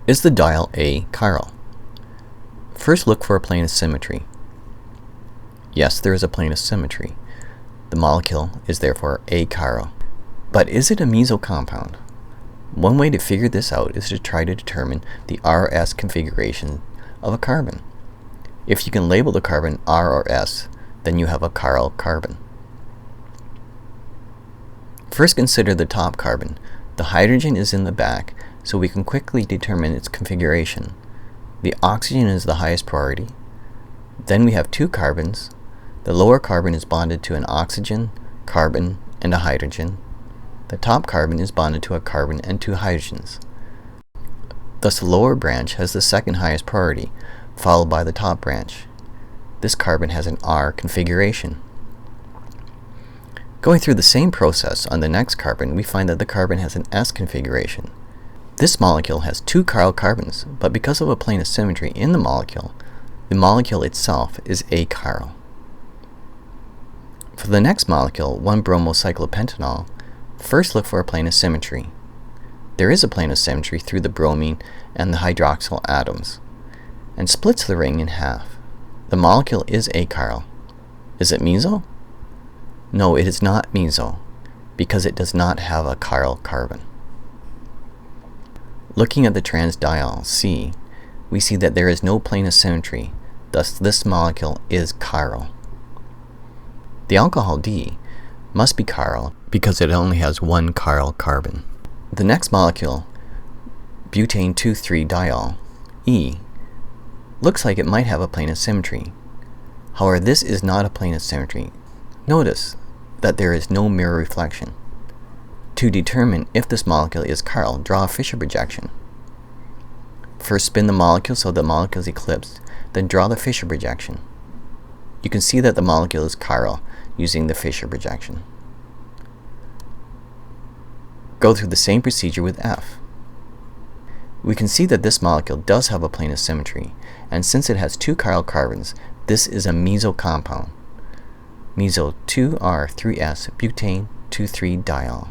Is the diol a chiral? First, look for a plane of symmetry. Yes, there is a plane of symmetry. The molecule is therefore a chiral. But is it a meso compound? One way to figure this out is to try to determine the R-S configuration of a carbon. If you can label the carbon R or S, then you have a chiral carbon. First, consider the top carbon. The hydrogen is in the back, so we can quickly determine its configuration. The oxygen is the highest priority. Then we have two carbons. The lower carbon is bonded to an oxygen, carbon, and a hydrogen. The top carbon is bonded to a carbon and two hydrogens. Thus, the lower branch has the second highest priority, followed by the top branch. This carbon has an R configuration. Going through the same process on the next carbon, we find that the carbon has an S configuration. This molecule has two chiral carbons, but because of a plane of symmetry in the molecule itself is achiral. For the next molecule, 1-bromocyclopentanol, first look for a plane of symmetry. There is a plane of symmetry through the bromine and the hydroxyl atoms, and splits the ring in half. The molecule is achiral. Is it meso? No, it is not meso, because it does not have a chiral carbon. Looking at the trans diol C, we see that there is no plane of symmetry, thus this molecule is chiral. The alcohol D must be chiral because it only has one chiral carbon. The next molecule, butane 2,3-diol, E, looks like it might have a plane of symmetry. However, this is not a plane of symmetry. Notice that there is no mirror reflection. To determine if this molecule is chiral, draw a Fischer projection. First, spin the molecule so the molecule is eclipsed, then draw the Fischer projection. You can see that the molecule is chiral using the Fischer projection. Go through the same procedure with F. We can see that this molecule does have a plane of symmetry, and since it has two chiral carbons, this is a meso compound. Meso 2R3S butane 2,3-diol.